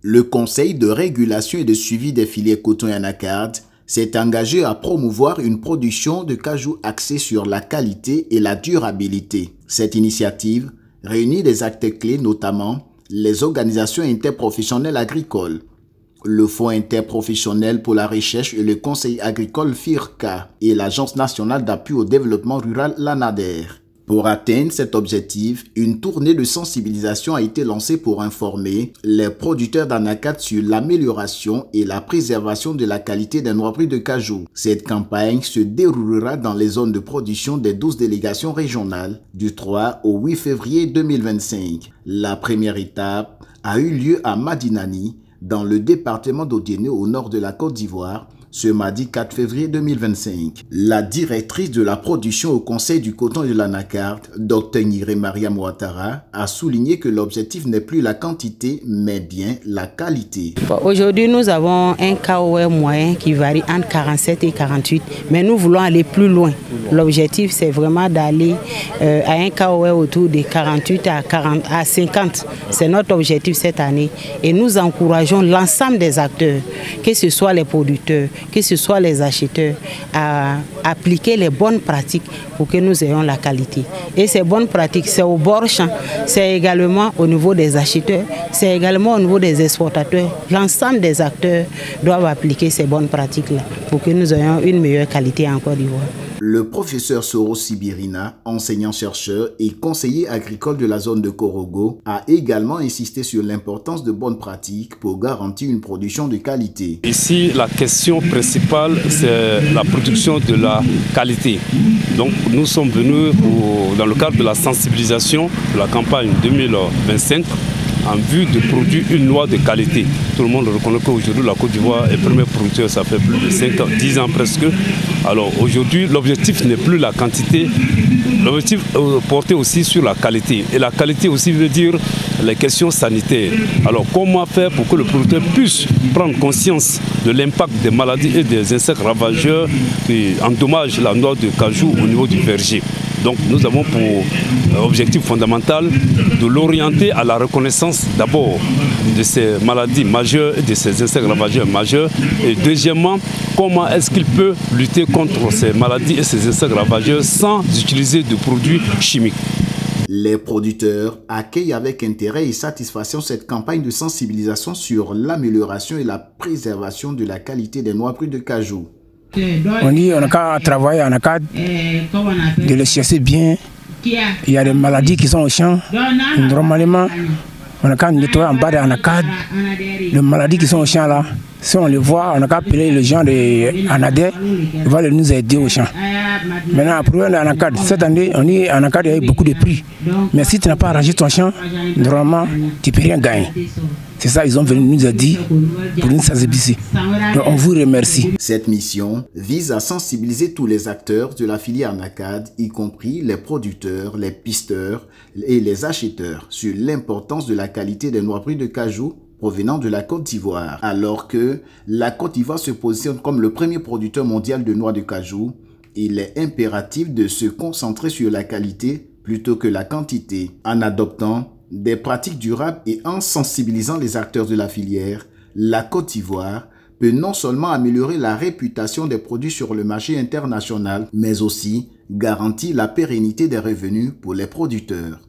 Le Conseil de régulation et de suivi des filières coton et anacarde s'est engagé à promouvoir une production de cajou axée sur la qualité et la durabilité. Cette initiative réunit des acteurs clés, notamment les organisations interprofessionnelles agricoles, le Fonds interprofessionnel pour la recherche et le Conseil agricole FIRCA et l'Agence nationale d'appui au développement rural l'ANADER. Pour atteindre cet objectif, une tournée de sensibilisation a été lancée pour informer les producteurs d'anacarde sur l'amélioration et la préservation de la qualité des noix brunes de cajou. Cette campagne se déroulera dans les zones de production des 12 délégations régionales du 3 au 8 février 2025. La première étape a eu lieu à Madinani, dans le département d'Odiéné au nord de la Côte d'Ivoire, ce mardi 4 février 2025. La directrice de la production au Conseil du coton et de l'anacarde, Dr Niré Mariam Ouattara, a souligné que l'objectif n'est plus la quantité, mais bien la qualité. Aujourd'hui, nous avons un KOE moyen qui varie entre 47 et 48, mais nous voulons aller plus loin. L'objectif, c'est vraiment d'aller à un KOE autour de 48 à 50. C'est notre objectif cette année. Et nous encourageons l'ensemble des acteurs, que ce soit les producteurs, que ce soit les acheteurs, à appliquer les bonnes pratiques pour que nous ayons la qualité. Et ces bonnes pratiques, c'est au bord champ, c'est également au niveau des acheteurs, c'est également au niveau des exportateurs. L'ensemble des acteurs doivent appliquer ces bonnes pratiques-là pour que nous ayons une meilleure qualité en Côte d'Ivoire. Le professeur Soro Sibirina, enseignant-chercheur et conseiller agricole de la zone de Korogo, a également insisté sur l'importance de bonnes pratiques pour garantir une production de qualité. Ici, la question principale, c'est la production de la qualité. Donc, nous sommes venus dans le cadre de la sensibilisation de la campagne 2025 en vue de produire une noix de qualité. Tout le monde reconnaît qu'aujourd'hui la Côte d'Ivoire est premier producteur, ça fait plus de 5 ans, 10 ans presque. Alors aujourd'hui, l'objectif n'est plus la quantité, l'objectif est porté aussi sur la qualité. Et la qualité aussi veut dire les questions sanitaires. Alors comment faire pour que le producteur puisse prendre conscience de l'impact des maladies et des insectes ravageurs qui endommagent la noix de cajou au niveau du verger. Donc nous avons pour objectif fondamental de l'orienter à la reconnaissance d'abord de ces maladies majeures et de ces insectes ravageurs majeurs. Et deuxièmement, comment est-ce qu'il peut lutter contre ces maladies et ces insectes ravageurs sans utiliser de produits chimiques. Les producteurs accueillent avec intérêt et satisfaction cette campagne de sensibilisation sur l'amélioration et la préservation de la qualité des noix brunes de cajou. On dit on a qu'à travailler en acade, de les chasser bien. Il y a des maladies qui sont au champ. Normalement, on a qu'à nettoyer en bas de l'anacade. Les maladies qui sont au champ là, si on les voit, on a qu'à appeler les gens de l'ANADER, ils vont nous aider au champ. Maintenant, pour l'anacade, cette année, on dit l'anacade, il y a eu beaucoup de prix. Mais si tu n'as pas arrangé ton champ, normalement, tu ne peux rien gagner. C'est ça, ils ont venu nous aider pour nous sensibiliser. Donc, on vous remercie. Cette mission vise à sensibiliser tous les acteurs de la filière anacarde, y compris les producteurs, les pisteurs et les acheteurs, sur l'importance de la qualité des noix brunes de cajou provenant de la Côte d'Ivoire. Alors que la Côte d'Ivoire se positionne comme le premier producteur mondial de noix de cajou, il est impératif de se concentrer sur la qualité plutôt que la quantité, en adoptant des pratiques durables et en sensibilisant les acteurs de la filière. La Côte d'Ivoire peut non seulement améliorer la réputation des produits sur le marché international, mais aussi garantir la pérennité des revenus pour les producteurs.